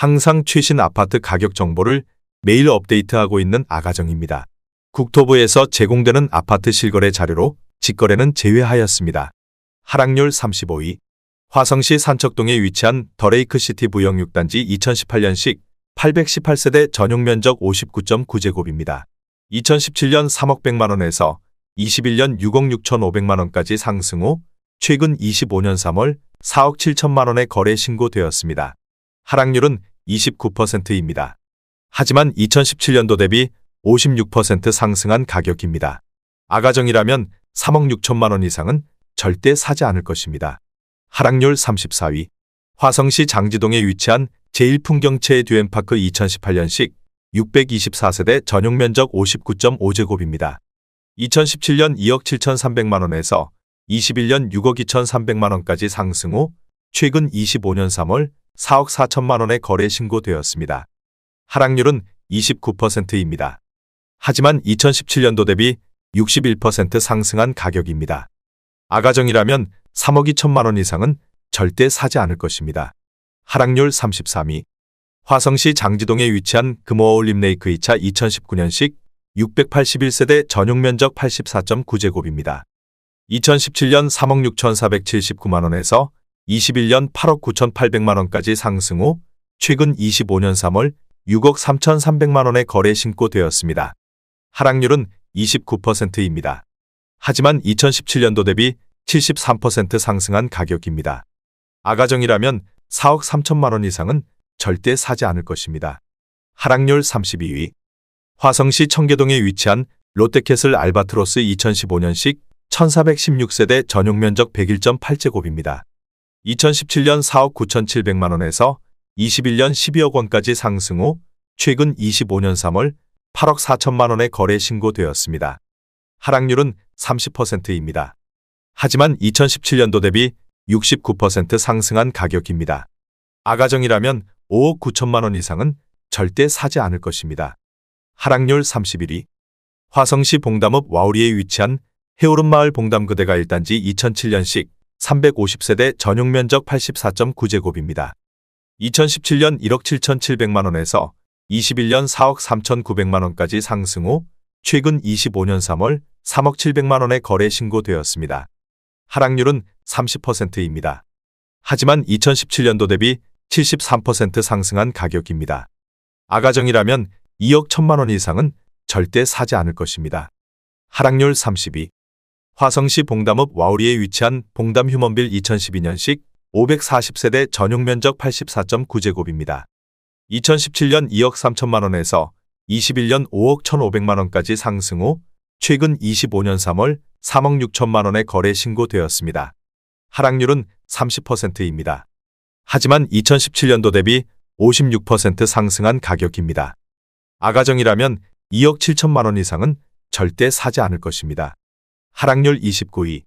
항상 최신 아파트 가격 정보를 매일 업데이트하고 있는 아가정입니다. 국토부에서 제공되는 아파트 실거래 자료로 직거래는 제외하였습니다. 하락률 35위. 화성시 산척동에 위치한 더레이크시티 부영 6단지 2018년식 818세대 전용 면적 59.9제곱입니다. 2017년 3억 100만원에서 21년 6억 6,500만원까지 상승 후 최근 25년 3월 4억 7천만원에 거래 신고되었습니다. 하락률은 29%입니다. 하지만 2017년도 대비 56% 상승한 가격입니다. 아가정이라면 3억 6천만원 이상은 절대 사지 않을 것입니다. 하락률 34위. 화성시 장지동에 위치한 제1풍경채 듀엠파크 2018년식 624세대 전용 면적 59.5제곱입니다. 2017년 2억 7,300만원에서 21년 6억 2,300만원까지 상승 후 최근 25년 3월 4억 4천만원에 거래 신고되었습니다. 하락률은 29%입니다. 하지만 2017년도 대비 61% 상승한 가격입니다. 아가정이라면 3억 2천만원 이상은 절대 사지 않을 것입니다. 하락률 33위. 화성시 장지동에 위치한 금호어울림레이크 2차 2019년식 681세대 전용 면적 84.9제곱입니다. 2017년 3억 6,479만원에서 21년 8억 9,800만원까지 상승 후 최근 25년 3월 6억 3,300만원에 거래 신고되었습니다. 하락률은 29%입니다. 하지만 2017년도 대비 73% 상승한 가격입니다. 아가정이라면 4억 3천만원 이상은 절대 사지 않을 것입니다. 하락률 32위. 화성시 청계동에 위치한 롯데캐슬 알바트로스 2015년식 1416세대 전용 면적 101.8제곱입니다. 2017년 4억 9,700만원에서 21년 12억 원까지 상승 후 최근 25년 3월 8억 4천만원에 거래 신고되었습니다. 하락률은 30%입니다. 하지만 2017년도 대비 69% 상승한 가격입니다. 아가정이라면 5억 9천만원 이상은 절대 사지 않을 것입니다. 하락률 31위. 화성시 봉담읍 와우리에 위치한 해오름마을 봉담그대가 1단지 2007년식 350세대 전용 면적 84.9제곱입니다. 2017년 1억 7,700만원에서 21년 4억 3,900만원까지 상승 후 최근 25년 3월 3억 700만원에 거래 신고되었습니다. 하락률은 30%입니다. 하지만 2017년도 대비 73% 상승한 가격입니다. 아가정이라면 2억 1천만원 이상은 절대 사지 않을 것입니다. 하락률 32. 화성시 봉담읍 와우리에 위치한 봉담 휴먼빌 2012년식 540세대 전용 면적 84.9제곱입니다. 2017년 2억 3천만원에서 21년 5억 1,500만원까지 상승 후 최근 25년 3월 3억 6천만원에 거래 신고되었습니다. 하락률은 30%입니다. 하지만 2017년도 대비 56% 상승한 가격입니다. 아가정이라면 2억 7천만원 이상은 절대 사지 않을 것입니다. 하락률 29위.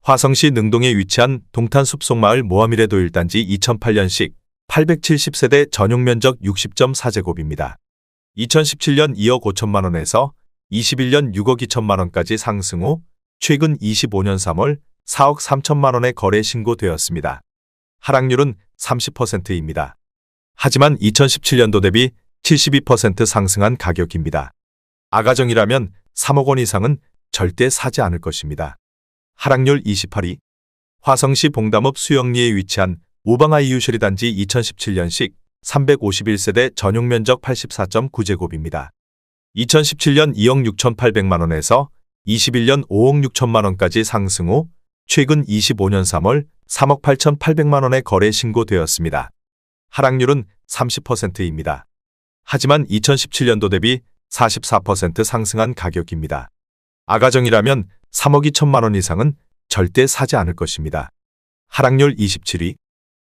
화성시 능동에 위치한 동탄 숲속마을 모하미레도 1단지 2008년식 870세대 전용 면적 60.4제곱입니다. 2017년 2억 5천만원에서 21년 6억 2천만원까지 상승 후 최근 25년 3월 4억 3천만원에 거래 신고되었습니다. 하락률은 30%입니다. 하지만 2017년도 대비 72% 상승한 가격입니다. 아가정이라면 3억 원 이상은 절대 사지 않을 것입니다. 하락률 28위. 화성시 봉담읍 수영리에 위치한 우방아이유셔리 단지 2017년식 351세대 전용 면적 84.9제곱입니다. 2017년 2억 6,800만원에서 21년 5억 6천만원까지 상승 후 최근 25년 3월 3억 8,800만원에 거래 신고되었습니다. 하락률은 30%입니다. 하지만 2017년도 대비 44% 상승한 가격입니다. 아가정이라면 3억 2천만원 이상은 절대 사지 않을 것입니다. 하락률 27위.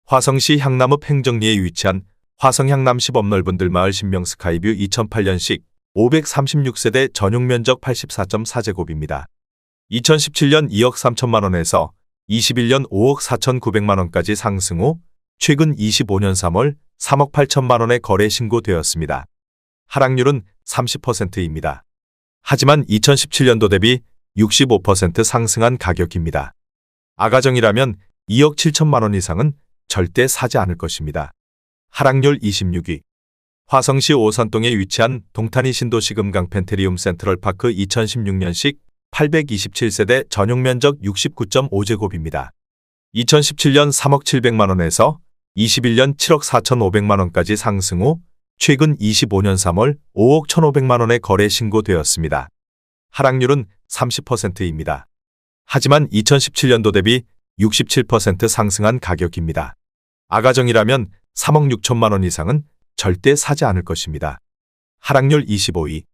화성시 향남읍 행정리에 위치한 화성향남 시범넓은들 마을 신명스카이뷰 2008년식 536세대 전용 면적 84.4제곱입니다. 2017년 2억 3천만원에서 21년 5억 4,900만원까지 상승 후 최근 25년 3월 3억 8천만원에 거래 신고되었습니다. 하락률은 30%입니다. 하지만 2017년도 대비 65% 상승한 가격입니다. 아가정이라면 2억 7천만원 이상은 절대 사지 않을 것입니다. 하락률 26위. 화성시 오산동에 위치한 동탄이 신도시 금강 펜테리움 센트럴파크 2016년식 827세대 전용 면적 69.5제곱입니다. 2017년 3억 700만원에서 21년 7억 4,500만원까지 상승 후 최근 25년 3월 5억 1,500만원에 거래 신고되었습니다. 하락률은 30%입니다. 하지만 2017년도 대비 67% 상승한 가격입니다. 아가정이라면 3억 6천만원 이상은 절대 사지 않을 것입니다. 하락률 25위.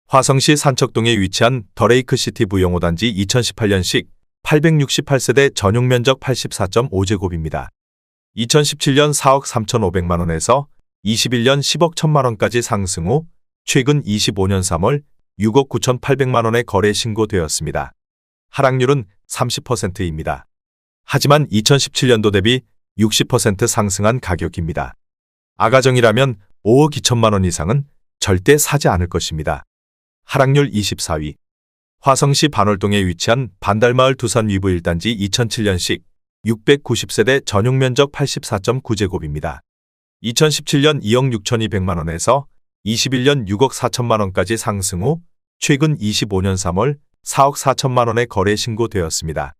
화성시 산척동에 위치한 더레이크시티 부영호단지 2018년식 868세대 전용 면적 84.5제곱입니다. 2017년 4억 3,500만원에서 21년 10억 1천만원까지 상승 후 최근 25년 3월 6억 9,800만원에 거래 신고되었습니다. 하락률은 30%입니다. 하지만 2017년도 대비 60% 상승한 가격입니다. 아가정이라면 5억 2천만원 이상은 절대 사지 않을 것입니다. 하락률 24위. 화성시 반월동에 위치한 반달마을 두산 위브 1단지 2007년식 690세대 전용 면적 84.9제곱입니다. 2017년 2억 6,200만원에서 21년 6억 4천만원까지 상승 후 최근 25년 3월 4억 4천만원에 거래 신고되었습니다.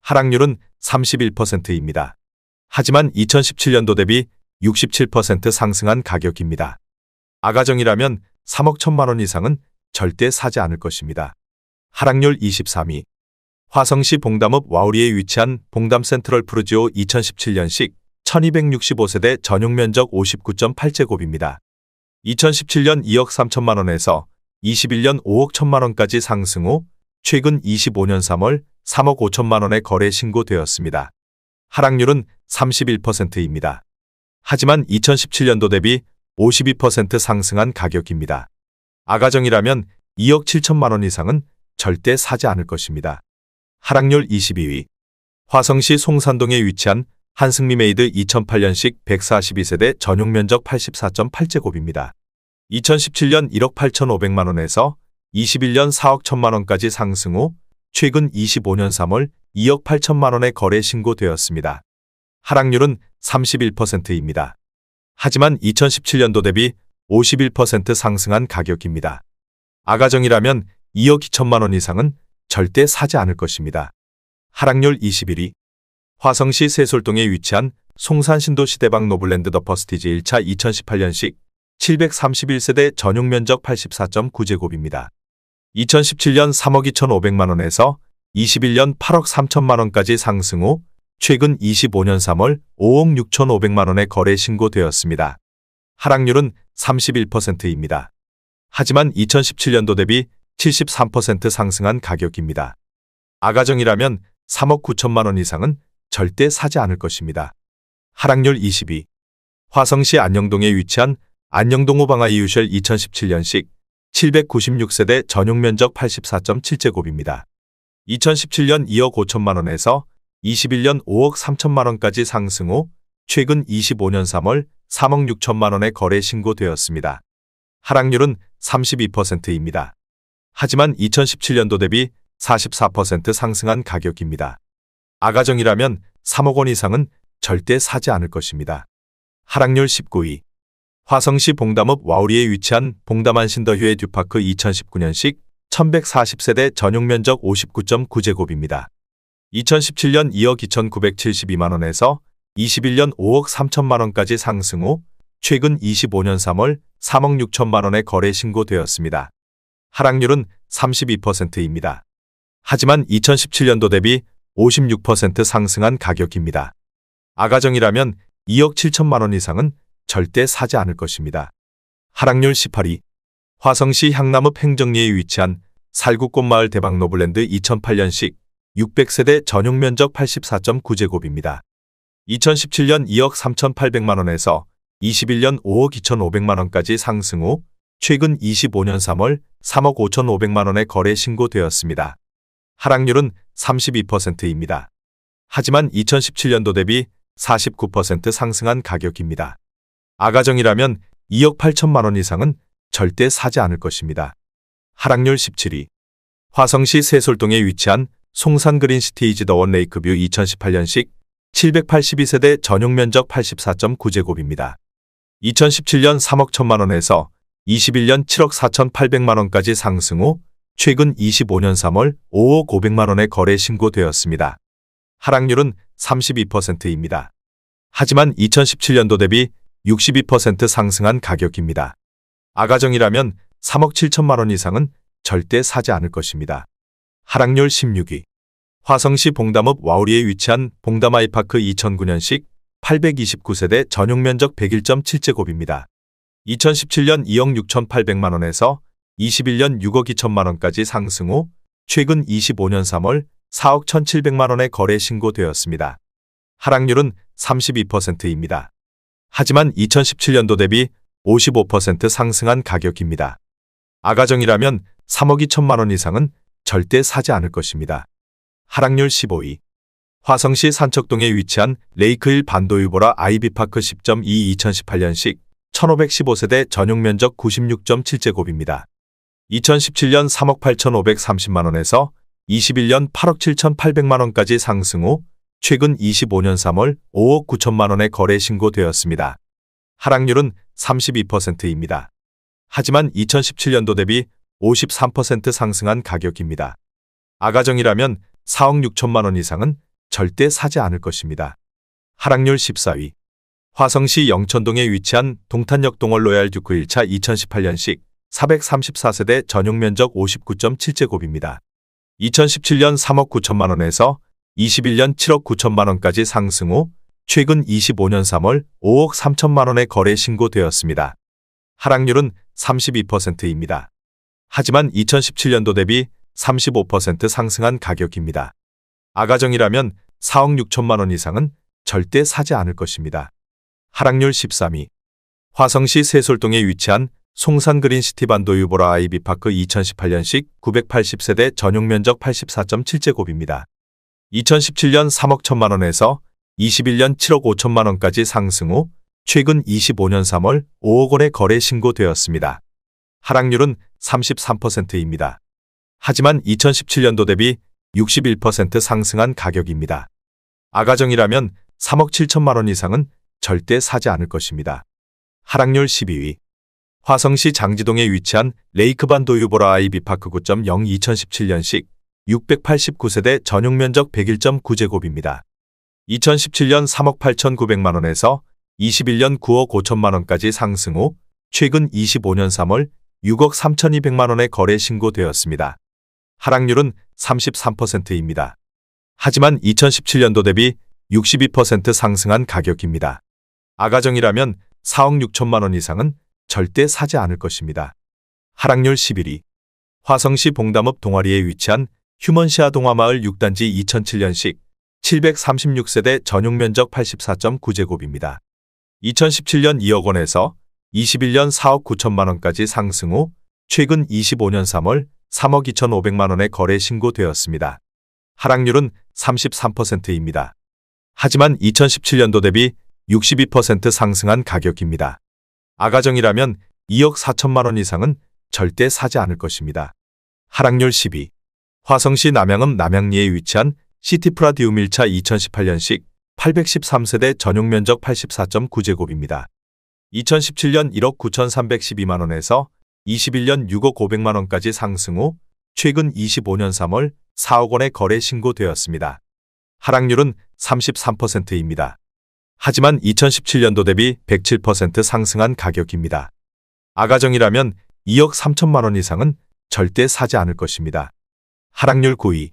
하락률은 31%입니다. 하지만 2017년도 대비 67% 상승한 가격입니다. 아가정이라면 3억 1천만원 이상은 절대 사지 않을 것입니다. 하락률 23위. 화성시 봉담읍 와우리에 위치한 봉담 센트럴 푸르지오 2017년식 1265세대 전용 면적 59.8제곱입니다. 2017년 2억 3천만원에서 21년 5억 1천만원까지 상승 후 최근 25년 3월 3억 5천만원에 거래 신고되었습니다. 하락률은 31%입니다. 하지만 2017년도 대비 52% 상승한 가격입니다. 아가정이라면 2억 7천만원 이상은 절대 사지 않을 것입니다. 하락률 22위. 화성시 송산동에 위치한 한승미메이드 2008년식 142세대 전용 면적 84.8제곱입니다. 2017년 1억 8,500만원에서 21년 4억 1천만원까지 상승 후 최근 25년 3월 2억 8천만원에 거래 신고되었습니다. 하락률은 31%입니다. 하지만 2017년도 대비 51% 상승한 가격입니다. 아가정이라면 2억 2천만원 이상은 절대 사지 않을 것입니다. 하락률 21위. 화성시 세솔동에 위치한 송산신도시대박 노블랜드 더 퍼스티지 1차 2018년식 731세대 전용 면적 84.9제곱입니다. 2017년 3억 2,500만원에서 21년 8억 3천만원까지 상승 후 최근 25년 3월 5억 6,500만원에 거래 신고되었습니다. 하락률은 31%입니다. 하지만 2017년도 대비 73% 상승한 가격입니다. 아가정이라면 3억 9천만원 이상은 절대 사지 않을 것입니다. 하락률 22. 화성시 안녕동에 위치한 안녕동 호방아 이유셜 2017년식 796세대 전용 면적 84.7제곱입니다. 2017년 2억 5천만원에서 21년 5억 3천만원까지 상승 후 최근 25년 3월 3억 6천만원에 거래 신고되었습니다. 하락률은 32%입니다. 하지만 2017년도 대비 44% 상승한 가격입니다. 아가정이라면 3억 원 이상은 절대 사지 않을 것입니다. 하락률 19위. 화성시 봉담읍 와우리에 위치한 봉담안신더휴의 듀파크 2019년식 1140세대 전용 면적 59.9제곱입니다. 2017년 2억 2,972만원에서 21년 5억 3천만원까지 상승 후 최근 25년 3월 3억 6천만원에 거래 신고되었습니다. 하락률은 32%입니다. 하지만 2017년도 대비 56% 상승한 가격입니다. 아가정이라면 2억 7천만원 이상은 절대 사지 않을 것입니다. 하락률 18위. 화성시 향남읍 행정리에 위치한 살구꽃마을 대박 노블랜드 2008년식 600세대 전용 면적 84.9제곱입니다. 2017년 2억 3,800만원에서 21년 5억 2,500만원까지 상승 후 최근 25년 3월 3억 5,500만원에 거래 신고되었습니다. 하락률은 32%입니다. 하지만 2017년도 대비 49% 상승한 가격입니다. 아가정이라면 2억 8천만원 이상은 절대 사지 않을 것입니다. 하락률 17위. 화성시 세솔동에 위치한 송산 그린시티이즈 더원 레이크뷰 2018년식 782세대 전용 면적 84.9제곱입니다. 2017년 3억 1천만 원에서 21년 7억 4,800만 원까지 상승 후 최근 25년 3월 5억 500만 원의 거래 신고되었습니다. 하락률은 32%입니다. 하지만 2017년도 대비 62% 상승한 가격입니다. 아가정이라면 3억 7천만 원 이상은 절대 사지 않을 것입니다. 하락률 16위. 화성시 봉담읍 와우리에 위치한 봉담 아이파크 2009년식 829세대 전용 면적 101.7제곱입니다. 2017년 2억 6,800만 원에서 21년 6억 2천만 원까지 상승 후 최근 25년 3월 4억 1,700만 원의 거래 신고되었습니다. 하락률은 32%입니다. 하지만 2017년도 대비 55% 상승한 가격입니다. 아가정이라면 3억 2천만 원 이상은 절대 사지 않을 것입니다. 하락률 15위. 화성시 산척동에 위치한 레이크힐 반도유보라 아이비파크 10.2 2018년식 1515세대 전용 면적 96.7제곱입니다. 2017년 3억 8,530만 원에서 21년 8억 7,800만 원까지 상승 후 최근 25년 3월 5억 9천만 원의 거래 신고되었습니다. 하락률은 32%입니다. 하지만 2017년도 대비 53% 상승한 가격입니다. 아가정이라면 4억 6천만 원 이상은 절대 사지 않을 것입니다. 하락률 14위. 화성시 영천동에 위치한 동탄역 동월 로얄 듀크 1차 2018년식 434세대 전용 면적 59.7제곱입니다. 2017년 3억 9천만 원에서 21년 7억 9천만 원까지 상승 후 최근 25년 3월 5억 3천만 원의 거래 신고되었습니다. 하락률은 32%입니다. 하지만 2017년도 대비 35% 상승한 가격입니다. 아가정이라면 4억 6천만 원 이상은 절대 사지 않을 것입니다. 하락률 13위. 화성시 세솔동에 위치한 송산 그린시티 반도유보라 아이비파크 2018년식 980세대 전용 면적 84.7제곱입니다. 2017년 3억 1천만 원에서 21년 7억 5천만 원까지 상승 후 최근 25년 3월 5억 원의 거래 신고되었습니다. 하락률은 33%입니다. 하지만 2017년도 대비 61% 상승한 가격입니다. 아가정이라면 3억 7천만 원 이상은 절대 사지 않을 것입니다. 하락률 12위. 화성시 장지동에 위치한 레이크반도유보라 아이비파크 9.0 2017년식 689세대 전용 면적 101.9제곱입니다. 2017년 3억 8,900만 원에서 21년 9억 5천만 원까지 상승 후 최근 25년 3월 6억 3,200만 원의 거래 신고되었습니다. 하락률은 33%입니다. 하지만 2017년도 대비 62% 상승한 가격입니다. 아가정이라면 4억 6천만 원 이상은 절대 사지 않을 것입니다. 하락률 11위. 화성시 봉담읍 동아리에 위치한 휴먼시아 동화마을 6단지 2007년식 736세대 전용 면적 84.9제곱입니다. 2017년 2억 원에서 21년 4억 9천만 원까지 상승 후 최근 25년 3월 3억 2,500만 원의 거래 신고되었습니다. 하락률은 33%입니다. 하지만 2017년도 대비 62% 상승한 가격입니다. 아가정이라면 2억 4천만 원 이상은 절대 사지 않을 것입니다. 하락률 10위. 화성시 남양읍 남양리에 위치한 시티프라디움 1차 2018년식 813세대 전용 면적 84.9제곱입니다. 2017년 1억 9,312만 원에서 21년 6억 500만 원까지 상승 후 최근 25년 3월 4억 원의 거래 신고되었습니다. 하락률은 33%입니다. 하지만 2017년도 대비 107% 상승한 가격입니다. 아가정이라면 2억 3천만 원 이상은 절대 사지 않을 것입니다. 하락률 9위.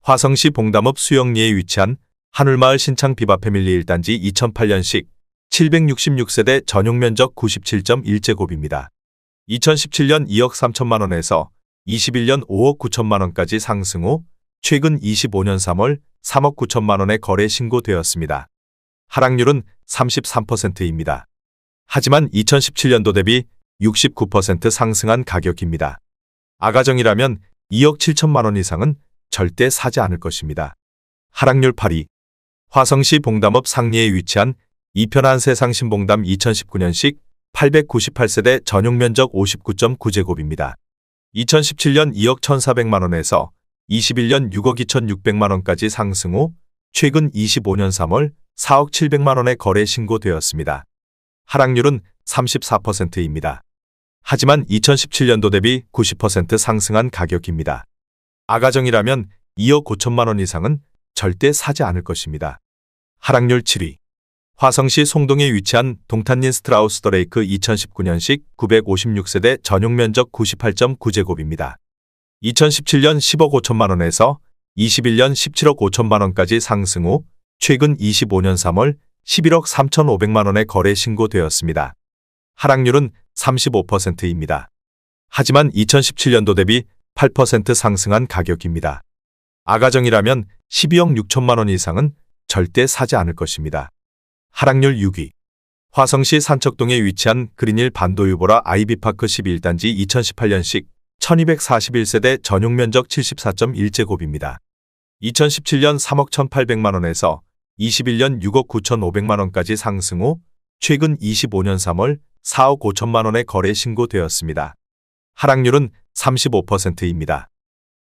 화성시 봉담읍 수영리에 위치한 한울마을 신창 비바패밀리 1단지 2008년식 766세대 전용 면적 97.1제곱입니다. 2017년 2억 3천만 원에서 21년 5억 9천만 원까지 상승 후 최근 25년 3월 3억 9천만 원의 거래 신고되었습니다. 하락률은 33%입니다. 하지만 2017년도 대비 69% 상승한 가격입니다. 아가정이라면 2억 7천만 원 이상은 절대 사지 않을 것입니다. 하락률 8위. 화성시 봉담읍 상리에 위치한 이편한 세상신봉담 2019년식 898세대 전용 면적 59.9제곱입니다. 2017년 2억 1,400만 원에서 21년 6억 2,600만 원까지 상승 후 최근 25년 3월 4억 700만 원의 거래 신고되었습니다. 하락률은 34%입니다. 하지만 2017년도 대비 90% 상승한 가격입니다. 아가정이라면 2억 5천만 원 이상은 절대 사지 않을 것입니다. 하락률 7위. 화성시 송동에 위치한 동탄닌 스트라우스더레이크 2019년식 956세대 전용 면적 98.9제곱입니다. 2017년 10억 5천만 원에서 21년 17억 5천만 원까지 상승 후 최근 25년 3월 11억 3,500만 원에 거래 신고되었습니다. 하락률은 35%입니다. 하지만 2017년도 대비 8% 상승한 가격입니다. 아가정이라면 12억 6천만 원 이상은 절대 사지 않을 것입니다. 하락률 6위. 화성시 산척동에 위치한 그린힐 반도유보라 아이비파크 11단지 2018년식 1241세대 전용 면적 74.1제곱입니다. 2017년 3억 1,800만 원에서 21년 6억 9,500만 원까지 상승 후 최근 25년 3월 4억 5천만 원에 거래 신고되었습니다. 하락률은 35%입니다.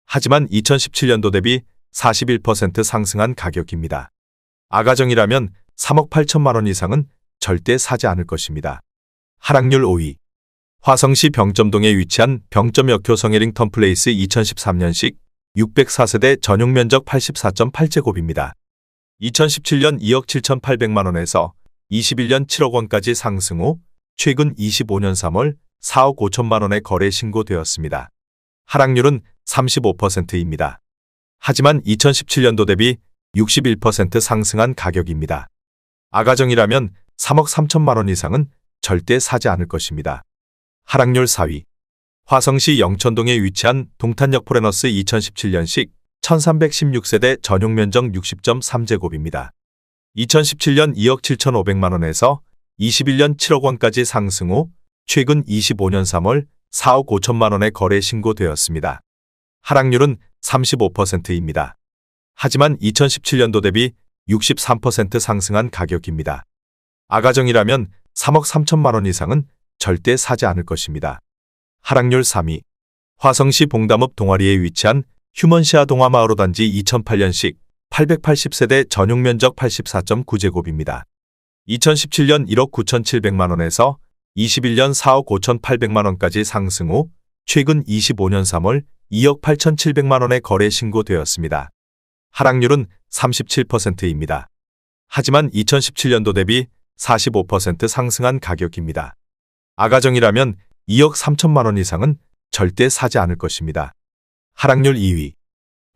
하지만 2017년도 대비 41% 상승한 가격입니다. 아가정이라면 3억 8천만 원 이상은 절대 사지 않을 것입니다. 하락률 5위. 화성시 병점동에 위치한 병점 역효 성해링턴 플레이스 2013년식 604세대 전용 면적 84.8제곱입니다. 2017년 2억 7,800만 원에서 21년 7억 원까지 상승 후 최근 25년 3월 4억 5천만 원에 거래 신고되었습니다. 하락률은 35%입니다. 하지만 2017년도 대비 61% 상승한 가격입니다. 아가정이라면 3억 3천만 원 이상은 절대 사지 않을 것입니다. 하락률 4위. 화성시 영천동에 위치한 동탄역 포레너스 2017년식 1316세대 전용 면적 60.3제곱입니다. 2017년 2억 7,500만 원에서 21년 7억 원까지 상승 후 최근 25년 3월 4억 5천만 원에 거래 신고되었습니다. 하락률은 35%입니다. 하지만 2017년도 대비 63% 상승한 가격입니다. 아가정이라면 3억 3천만 원 이상은 절대 사지 않을 것입니다. 하락률 3위. 화성시 봉담읍 동아리에 위치한 휴먼시아 동화마을호 단지 2008년식 880세대 전용 면적 84.9제곱입니다. 2017년 1억 9,700만 원에서 21년 4억 5,800만 원까지 상승 후 최근 25년 3월 2억 8,700만 원에 거래 신고되었습니다. 하락률은 37%입니다. 하지만 2017년도 대비 45% 상승한 가격입니다. 아가정이라면 2억 3천만 원 이상은 절대 사지 않을 것입니다. 하락률 2위.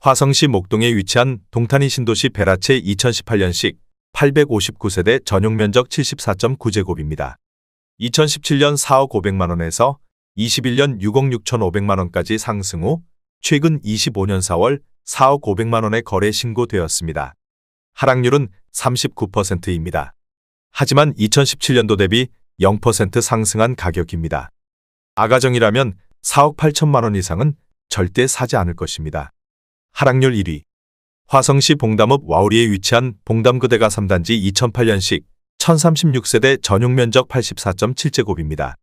화성시 목동에 위치한 동탄인 신도시 베라체 2018년식 859세대 전용 면적 74.9제곱입니다. 2017년 4억 500만 원에서 21년 6억 6,500만 원까지 상승 후 최근 25년 4월 4억 500만 원에 거래 신고되었습니다. 하락률은 39%입니다. 하지만 2017년도 대비 0% 상승한 가격입니다. 아가정이라면 4억 8천만 원 이상은 절대 사지 않을 것입니다. 하락률 1위. 화성시 봉담읍 와우리에 위치한 봉담그대가 3단지 2008년식 1036세대 전용 면적 84.7제곱입니다.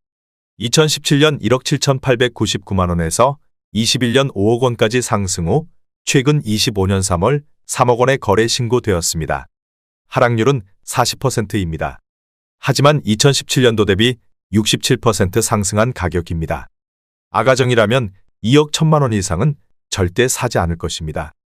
2017년 1억 7,899만 원에서 21년 5억 원까지 상승 후 최근 25년 3월 3억 원에 거래 신고되었습니다. 하락률은 40%입니다. 하지만 2017년도 대비 67% 상승한 가격입니다. 아가정이라면 2억 1천만 원 이상은 절대 사지 않을 것입니다.